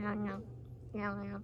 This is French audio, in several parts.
Rien, rien.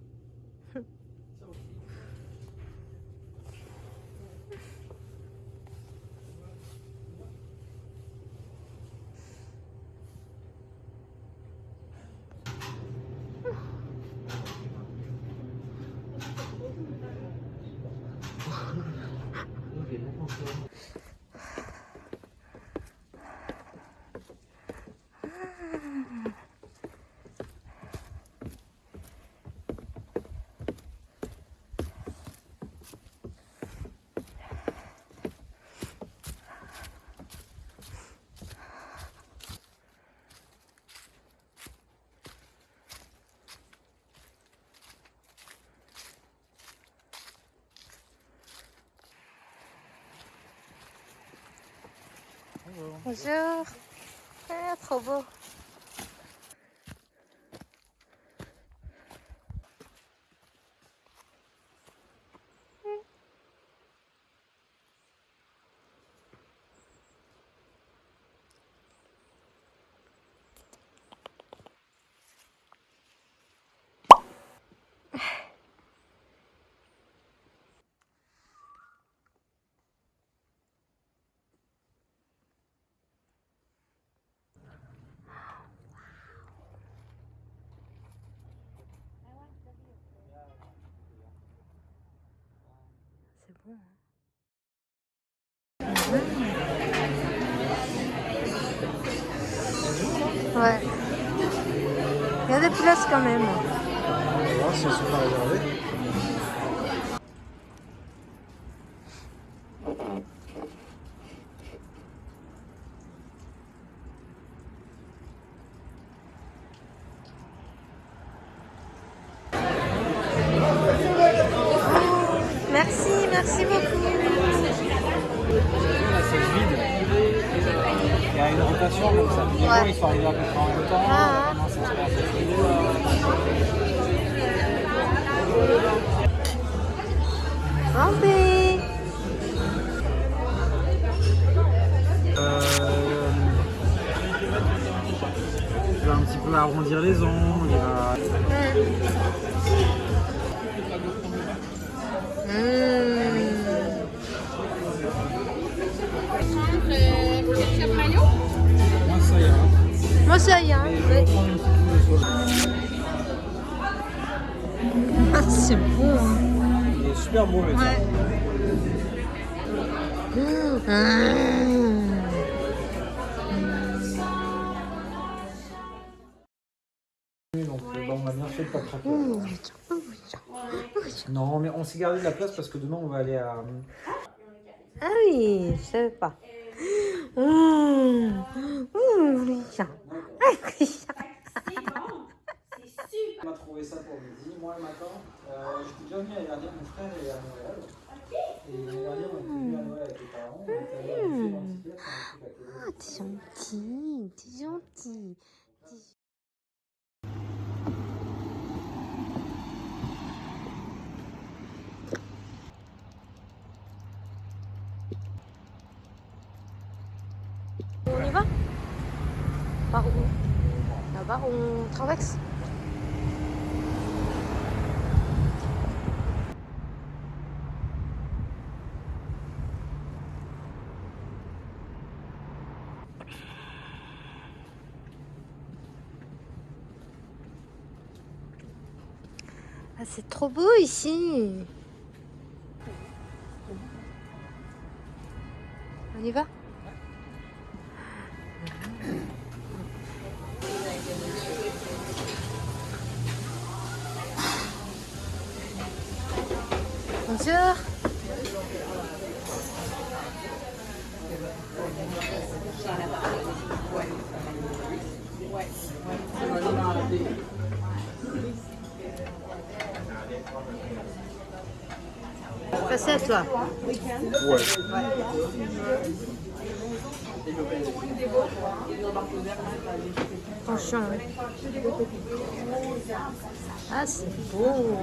Bonjour. Ah, trop beau. C'est bon, hein. Ouais. Il y a des places quand même. On va voir si elles sont pas réservées. Merci beaucoup. Là, c'est vide. Il y a une rotation comme ça. Les gens, ils sont arrivés à peu près en même temps. Comment ça se passe? Santé. Il va un petit peu arrondir les ongles. Il va... Ketchup mayo? Moi, ça ira. Moi, ça y est. Et je vais prendre une petite boule de soja. Ah, c'est bon. Hein. Il est super beau, le tien. Donc, on va bien fait de pas craquer. Non, mais on s'est gardé de la place parce que demain, on va aller à... Ah oui, je savais pas. Richard. On a trouvé ça pour midi, moi et ma tante. J'étais déjà venu l'année dernière, mon frère est à Noël. Et l'année dernière, on était venu à Noël avec les parents. On était allé à l'antiquaire, c'est un truc à côté. Ah, t'es gentil, t'es gentil. On y va? Par où? Là-bas, on traverse. Ah, c'est trop beau ici. On y va? Bonjour. Passez à toi. Ouais. Franchement. Ah, c'est beau.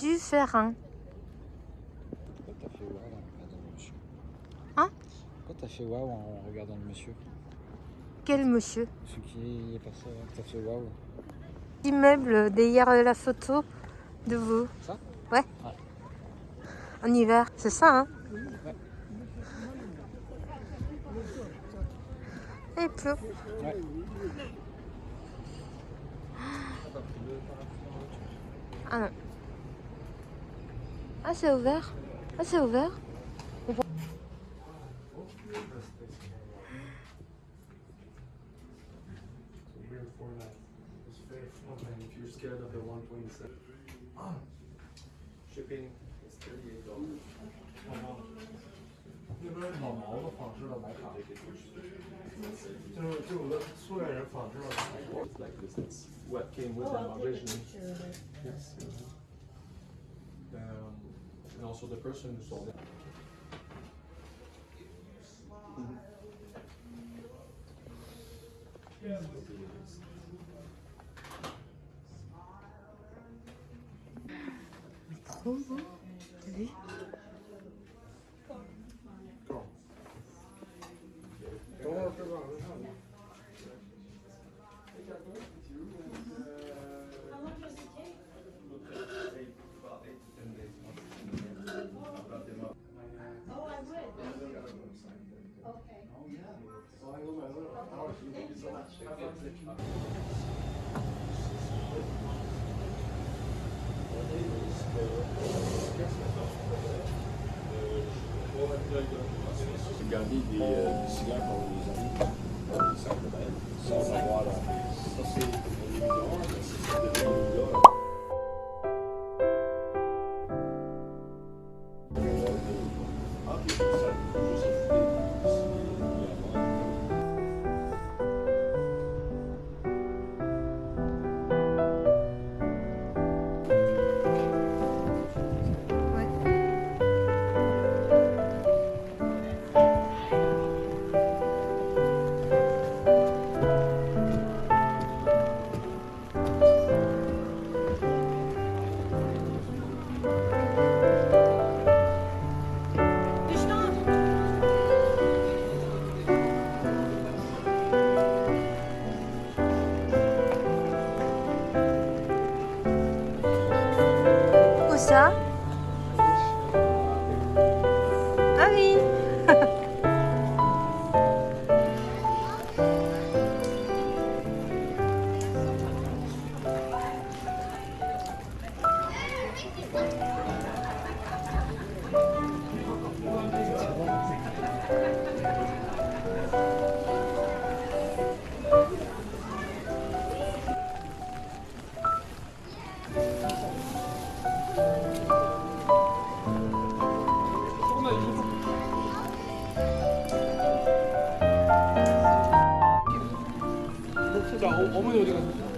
Du Ferrin. Pourquoi t'as fait waouh en regardant le monsieur? Hein? Pourquoi t'as fait waouh en regardant le monsieur? Quel monsieur? Celui qui est passé là, t'as fait waouh. Immeuble derrière la photo de vous. Ça? Ouais. Ouais. En hiver, c'est ça, hein? Ouais. Et il pleut. Ouais. Ah non. Ah, c'est ouvert. Ah, c'est ouvert. Shipping is $38.那边老毛子仿制的买卡，就有的苏联人仿制了卡。Like this, that's what came with them originally. Yes. And also the person who sold it. Trop beau. T'as vu? Garder des cigares pour les amis, simplement, sans avoir à... Ça, c'est le million, c'est le million. Où ça? Ah oui. 자, 어머니 어디 가세요?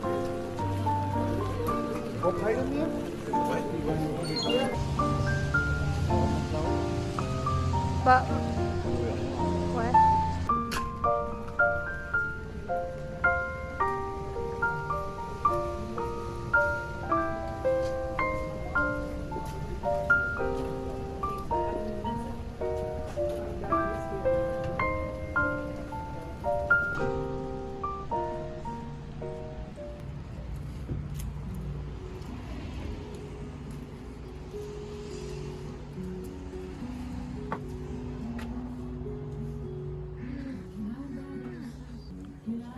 Bah. Ouais.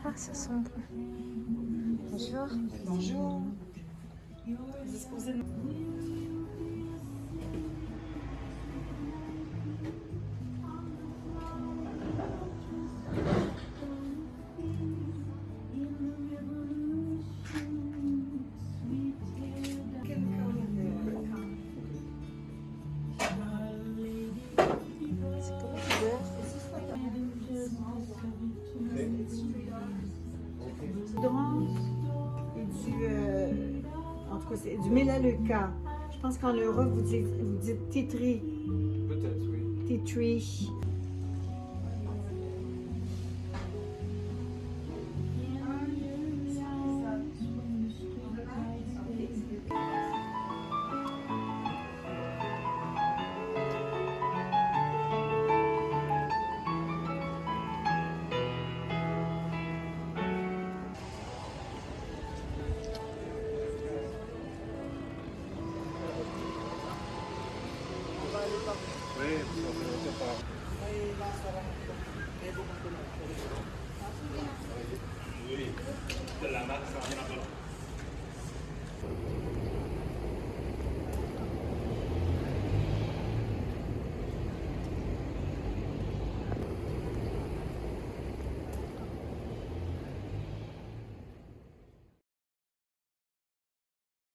Ah, ça sent bon. Bonjour. Bonjour. C'est comme du beurre. Et en tout cas, c'est du mélaleuca. Je pense qu'en Europe, vous dites titri. Peut-être, oui. Titri. Oui, ça fait pas. Oui, de la marque, ça rien à voir.